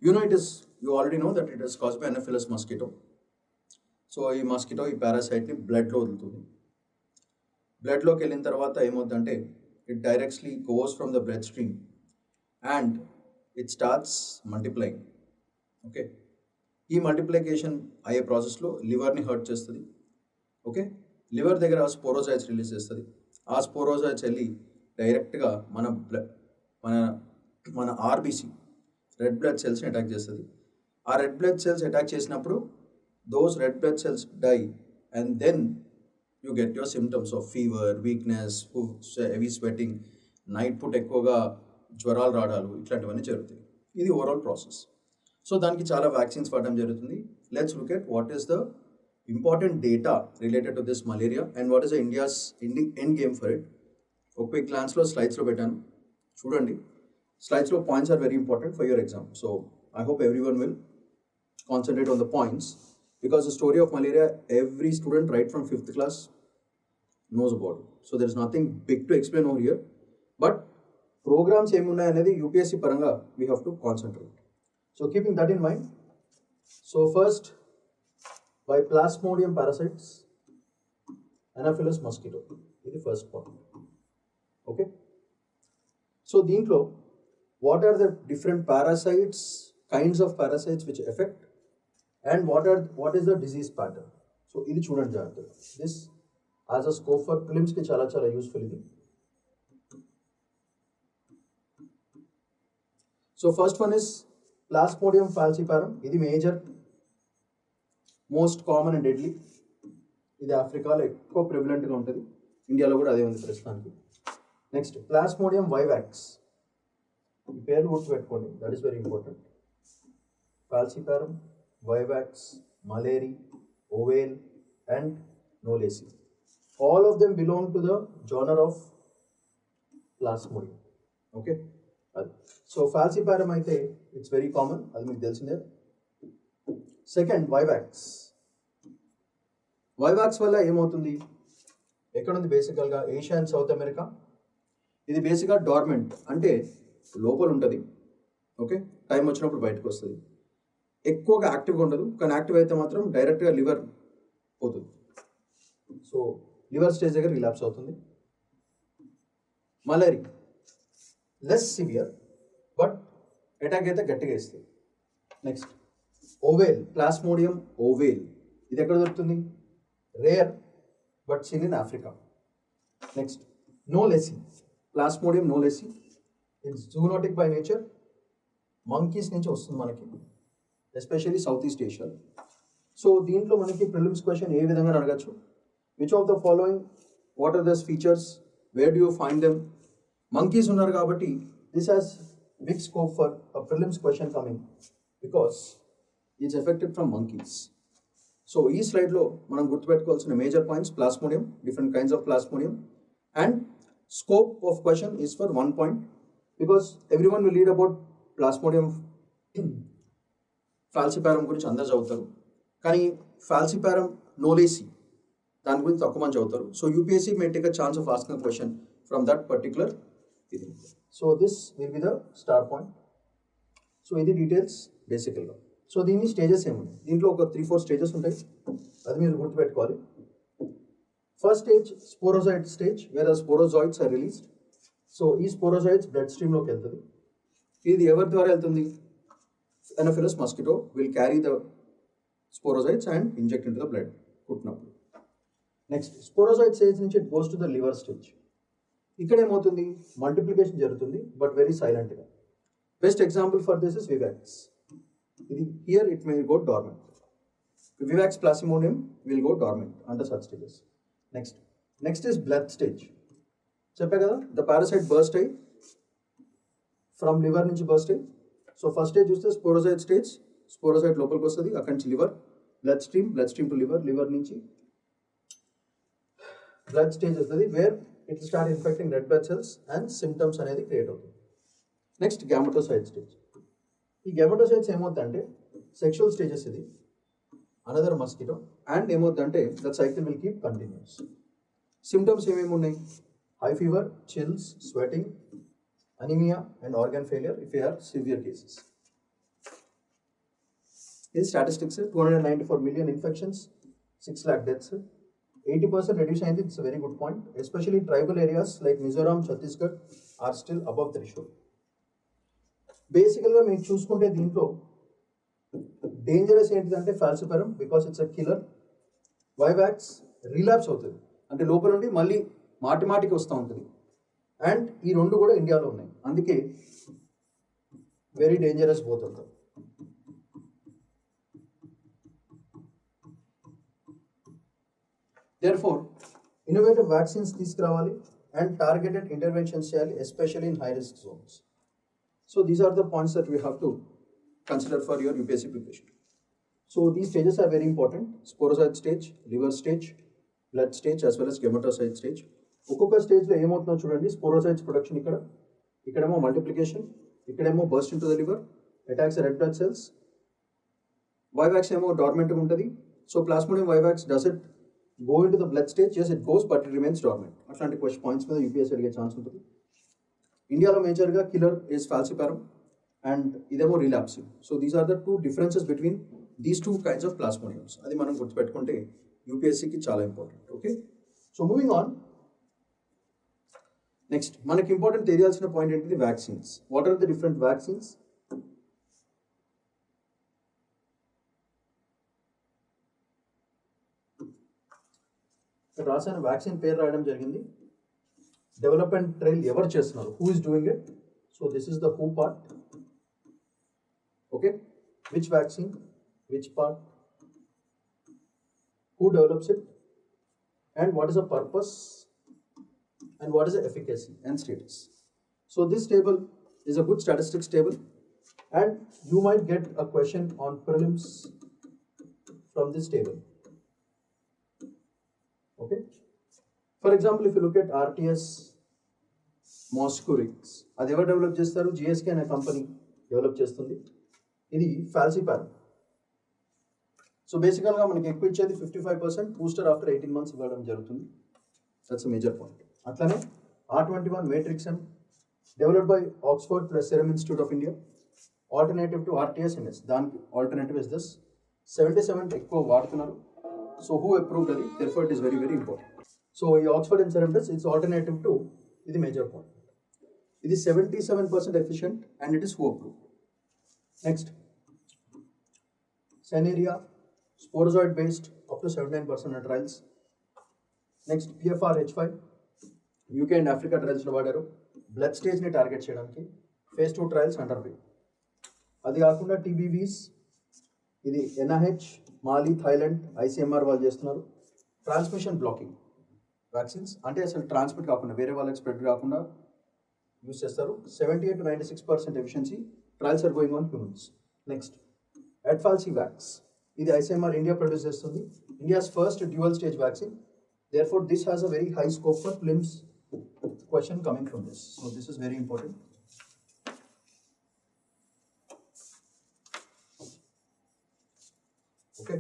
You already know that it is caused by Anopheles mosquito. So ఈ mosquito ఈ పారాసైట్ని బ్లడ్లో వదులుతుంది. బ్లడ్లోకి వెళ్ళిన తర్వాత ఏమవుతుందంటే it directly goes from the blood stream and it starts multiplying. Okay, ఈ multiplication అయ్యే ప్రాసెస్లో లివర్ని హర్ట్ చేస్తుంది. ఓకే, లివర్ దగ్గర స్పోరోజైట్స్ రిలీజ్ చేస్తుంది. ఆ స్పోరోజైట్స్ వెళ్ళి డైరెక్ట్గా మన మన ఆర్బీసీ రెడ్ బ్లడ్ సెల్స్ని అటాక్ చేస్తుంది. ఆ రెడ్ బ్లడ్ సెల్స్ అటాక్ చేసినప్పుడు those red blood cells die and then you get your symptoms of fever, weakness, heavy sweating, night put ఎక్కువగా జ్వరాలు రావడాలు ఇట్లాంటివన్నీ జరుగుతాయి. ఇది ఓవరాల్ ప్రాసెస్. సో దానికి చాలా వ్యాక్సిన్స్ వాడడం జరుగుతుంది. Let's look at what is the important data related to this malaria and what is the India's end game for it. ఒక క్విక్ గ్లాన్స్లో స్లైడ్స్లో పెట్టాను, చూడండి. స్లైడ్స్లో points are very important for your exam. So I hope everyone will concentrate on the points because the story of malaria every student right from 5th class knows about it. So there is nothing big to explain over here, but programs emunna anedi UPSC paranga we have to concentrate. So keeping that in mind, so first by Plasmodium parasites, Anopheles mosquito, ఇది first point. Okay, so దీంట్లో what are the different parasites, kinds of parasites which affect and what is the disease pattern. So ఇది చూడండి జాగ్రత్తగా. This as a scope for prelims కి చాలా చాలా useful ఇది. So first one is Plasmodium falciparum. ఇది major, most common and deadly. ఇది ఆఫ్రికాలో ఎక్కువ ప్రివిలెంట్గా ఉంటుంది, ఇండియాలో కూడా అదే ఉంది ప్రస్తుతానికి. Next Plasmodium vivax. ఈ పేర్లు గుర్తుపెట్టుకోండి, that is very important. Falciparum, vivax, malari, ovale and knowlesi. All of them belong to the genre of Plasmodium. Okay, so Falciparum అయితే it's very common, అది మీకు తెలిసిందే. Second vivax. vivax వల్ల ఏమవుతుంది, ఎక్కడ ఉంది బేసికల్గా ఏషియా అండ్ సౌత్ అమెరికా. ఇది బేసిక్గా డార్మెంట్ అంటే లోపల ఉంటుంది. ఓకే, టైం వచ్చినప్పుడు బయటకు వస్తుంది. ఎక్కువగా యాక్టివ్గా ఉండదు, కానీ యాక్టివ్ అయితే మాత్రం డైరెక్ట్గా లివర్ పోతుంది. సో లివర్ స్టేజ్ దగ్గర రిలాప్స్ అవుతుంది. Malariae less severe, but attack అయితే గట్టిగా ఇస్తుంది. Next ovale, Plasmodium ovale. ఇది ఎక్కడ దొరుకుతుంది, rare but seen in Africa. Next knowlesi, Plasmodium knowlesi. It's zoonotic by nature, monkeys నుంచి వస్తుంది మనకి, ఎస్పెషల్లీ సౌత్ ఈస్ట్ ఏషియాలో. సో దీంట్లో మనకి ప్రిలిమ్స్ క్వశ్చన్ ఏ విధంగా అడగచ్చు, which of the following, what are those features, where do you find them. Monkeys ఉన్నారు కాబట్టి this has big scope for a prelims question coming because it's affected from monkeys. So ఈ స్లైడ్లో మనం గుర్తుపెట్టుకోవాల్సిన major points Plasmodium, different kinds of Plasmodium, and scope of question is for 1 point because everyone will read about Plasmodium falciparum గురించి అందరు చదువుతారు, కానీ Falciparum knowlesi దాని గురించి తక్కువ మంది చదువుతారు. So UPSC may take a chance of asking question from that particular ఇది. So this will be the star point. So ఇది డీటెయిల్స్ బేసికల్గా. సో దీని స్టేజెస్ ఏమున్నాయి, దీంట్లో ఒక 3-4 స్టేజెస్ ఉంటాయి, అది మీరు గుర్తుపెట్టుకోవాలి. First stage sporozoite stage, where are sporozoites are released. So ఈ స్పోరోజాయిడ్స్ బ్లడ్ స్ట్రీమ్లోకి వెళ్తుంది. ఇది ఎవరి ద్వారా వెళ్తుంది, Anopheles mosquito will carry the sporozoites and inject into the blood కుట్టినప్పుడు. నెక్స్ట్ స్పోరోజాయిడ్ స్టేజ్ నుంచి it goes to the liver stage. ఇక్కడ ఏమవుతుంది, మల్టిప్లికేషన్ జరుగుతుంది బట్ వెరీ సైలెంట్గా. Best example for this is vivax. ఇది here it may go dormant. Vivax Plasmodium will go dormant under such stages. Next is blood stage. చెప్పా కదా, the parasite burst అయ్యి from liver నుంచి burst అయ్యి. So first stage చూస్తే sporozoite stage, sporozoite లోపలికి వస్తుంది, అక్కడి నుంచి liver, blood stream to liver, liver నుంచి బ్లడ్ స్టేజ్ వస్తుంది, where it start infecting red blood cells and symptoms అనేది క్రియేట్ అవుతుంది. Next gametocyte stage. ఈ గ్యామటోసైడ్స్ ఏమవుతుందంటే సెక్షువల్ స్టేజెస్, ఇది అనదర్ మస్కిటో, అండ్ ఏమవుతుందంటే that cycle will keep continues. Symptoms ఏమేమి ఉన్నాయి, high fever, chills, sweating, anemia and organ failure if they are severe cases. ఇది statistics. 294 million infections, 6 lakh deaths. 80% reduction అయింది. It's very good point. Especially tribal areas like Mizoram, Chhattisgarh are still above threshold. బేసికల్గా మీరు చూసుకుంటే దీంట్లో dangerous ఏంటిదంటే falciparum, because it's a killer. Vivax relapse అవుతుంది, అంటే లోపల నుండి మళ్ళీ మాటికి వస్తూ ఉంటుంది. అండ్ ఈ రెండు కూడా ఇండియాలో ఉన్నాయి, అందుకే వెరీ డేంజరస్ బోత్ అవుతారు. Therefore, innovative vaccines తీసుకురావాలి and targeted interventions చేయాలి, especially in high risk zones. So these are the points that we have to consider for your UPSC preparation. So these stages are very important: sporozoite stage, liver stage, blood stage, as well as gametocyte stage. ఒక్కొక్క స్టేజ్లో ఏమవుతుందో చూడండి. స్పోరోసైట్స్ production ఇక్కడేమో multiplication, ఇక్కడేమో burst into the liver, attacks red blood cells. Vivax ఏమో డార్మెంట్గా ఉంటుంది. So plasmodium vivax does it go into the blood stage? Yes, it goes, but it remains dormant. అట్లాంటి క్వశ్చన్ పాయింట్స్ మీద యూపీఎస్సీ అడిగే ఛాన్స్ ఉంటుంది. ఇండియాలో మేజర్గా కిల్లర్ ఈజ్ ఫాల్సిపారం అండ్ ఇదేమో relapsing. So these are the two differences between these two kinds of plasmodiums. అది మనం గుర్తుపెట్టుకుంటే యూపీఎస్సీకి చాలా important. Okay, so moving on. Next మనకి ఇంపార్టెంట్ తెలియాల్సిన పాయింట్ ఏంటిది? Vaccines. What are the different vaccines? రాసిన వ్యాక్సిన్ పేరు రాయడం జరిగింది. డెవలప్మెంట్ ట్రయల్ ఎవరు చేస్తున్నారు? Who is doing it? So this is the who part. Okay, which vaccine, which part, who develops it, and what is the purpose, and what is the efficacy and status. So this table is a good statistics table, and you might get a question on prelims from this table. Okay, for example, if you look at RTS Mosquirix, అది ఎవరు develop చేస్తారు? GSK అనే company develop చేస్తుంది. ఇది ఫాల్సిపారం. So బేసికల్గా మనకి ఎక్కువ ఇచ్చేది 55%, బూస్టర్ ఆఫ్టర్ 18 months ఇవ్వడం జరుగుతుంది. That's major point. అట్లనే R21 Matrix-M developed by Oxford plus serum institute of India, alternative to RTS-MS. దానికి ఆల్టర్నేటివ్ ఇస్ దిస్. 77 ఎక్కువ వాడుతున్నారు. సో హూ అప్రూవ్డ్ అది? Therefore it is very very important. So ఈ Oxford and serum test it's alternative to, ఇది major point. ఇది 77% efficient and it is హూ approved. Next Saneria, sporozoid based, up to 79% of trials. Next PFR-H5, UK and Africa trials లో వాడారు. Blood స్టేజ్ని target చేయడానికి phase 2 trials under వే. అది కాకుండా TBVs, ఇది NIH, మాలి, Thailand, ICMR వాళ్ళు చేస్తున్నారు. ట్రాన్స్మిషన్ బ్లాకింగ్ వ్యాక్సిన్స్, అంటే అసలు ట్రాన్స్మిట్ కాకుండా వేరే వాళ్ళకి స్ప్రెడ్ కాకుండా యూస్ చేస్తారు. 78 to 96% efficiency. Trials are going on humans. Next AdFalciVax, ఇది ICMR ఇండియా ప్రొడ్యూస్ చేస్తుంది. India's first dual stage vaccine. Therefore this has a very high scope for prelims question coming from this. So this is very important. Okay.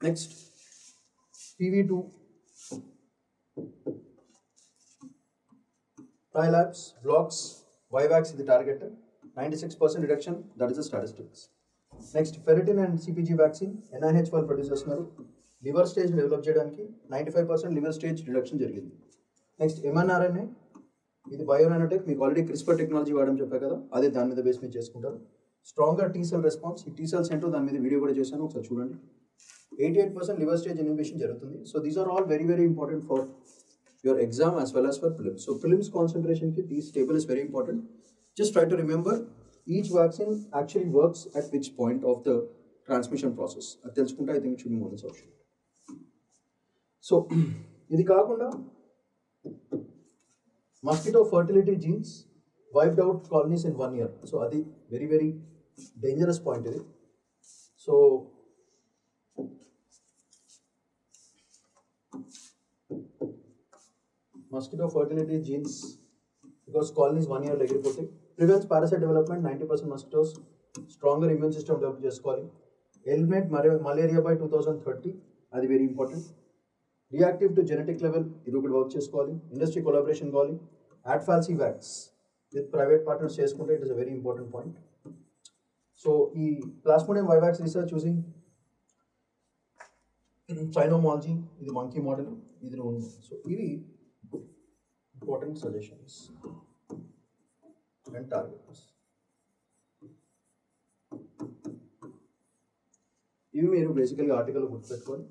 Next, PV2, Trilapse, blocks, Vivax is the target, 96% reduction, that is the statistics. Next, ferritin and CPG vaccine, NIH వాళ్ళు produce చేస్తున్నారు. Liver stage develop చేయడానికి 95% liver stage reduction జరిగింది. Next mRNA, ఇది బయోనానోటెక్, మీకు already CRISPR technology వాడడం చెప్పా కదా, అదే దాని మీద బేస్ మీద చేసుకుంటారు. స్ట్రాంగర్ టీ సెల్ రెస్పాన్స్, ఈ టీ సెల్స్ ఏంటో దాని మీద వీడియో కూడా చేశాను, ఒకసారి చూడండి. 88% లివర్ స్టేజ్ ఇన్హిబిషన్ జరుగుతుంది. So these are all very very important for your exam as well as for prelims. So prelims కాన్సన్ట్రేషన్కి these table is very important. Just try to remember each vaccine actually works at which point of the transmission process. అది తెలుసుకుంటే I think it should be more than sufficient. So ఇది కాకుండా mosquito fertility genes wiped out colonies in 1 year. So అది very very dangerous point ఇది. So mosquito fertility genes because colonies 1 year ఎగిరిపోతాయి. Prevents parasite development, 90% mosquitoes. Stronger immune system develop చేసుకోవాలి. Eliminate malaria by 2030, అది very important. Reactive to genetic level, ఇది ఒకటి work చేసుకోవాలి. Industry collaboration కావాలి. AdFalciVax with private partners చేసుకుంటే it is a very important point. So ఈ plasmodium vivax research using సైనోమాలజీ, ఇది monkey model, ఇది ఉంది. సో ఇవి ఇంపార్టెంట్ సజెషన్స్ అండ్ టార్గెట్స్. ఇవి మీరు బేసికల్గా ఆర్టికల్ గుర్తుపెట్టుకొని,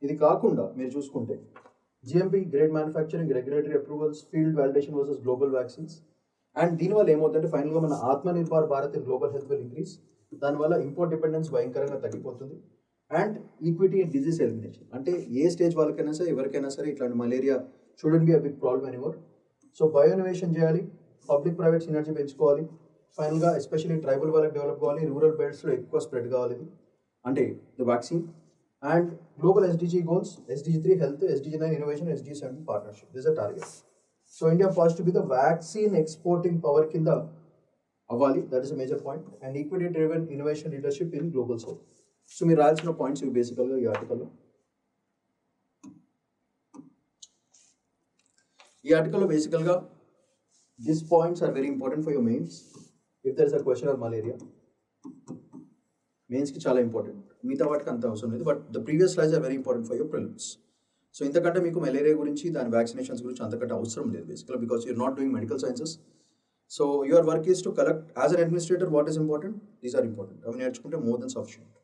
ఇది కాకుండా మీరు చూసుకుంటే GMP grade manufacturing, regulatory approvals, field validation versus global vaccines. And దీనివల్ల ఏమవుతుందంటే ఫైనల్గా మన Atmanirbhar Bharat in global health will increase. దానివల్ల ఇంపోర్ట్ డిపెండెన్స్ భయంకరంగా తగ్గిపోతుంది. And equity in disease elimination, అంటే ఏ స్టేజ్ వాళ్ళకైనా సరే ఎవరికైనా సరే ఇట్లాంటి malaria shouldn't be a big problem anymore. So bio innovation చేయాలి, పబ్లిక్ ప్రైవేట్ సినర్జీ పెంచుకోవాలి. ఫైనల్గా ఎస్పెషల్లీ ట్రైబల్ వాళ్ళకి డెవలప్ కావాలి, రూరల్ బెల్ట్స్లో ఎక్కువ స్ప్రెడ్ కావాలి ఇది, అంటే the vaccine. And global SDG goals, SDG 3 health, SDG 9 innovation, SDG 7 partnership. This a target. So India first to be the vaccine exporting power కింద అవ్వాలి, that is a major point. And equity driven innovation leadership in global south. So మీరు రాయాల్సిన points ఇవి బేసికల్గా ఈ ఆర్టికల్లో. ఈ ఆర్టికల్లో బేసికల్గా this points are very important for your mains. If there is a question of malaria, మెయిన్స్కి చాలా ఇంపార్టెంట్, మిగతా వాటికి అంత అవసరం లేదు. But the previous slides are very important for your prelims. So ఇంతకంటే మీకు మలేరియా గురించి, దాని వ్యాక్సినేషన్స్ గురించి అంతకంటే అవసరం లేదు బేసికల్గా, because you're not doing medical sciences. So your work is to collect as an administrator what is important, these are important. అవి నేర్చుకుంటే మోర్ దెన్ సఫిషియంట్.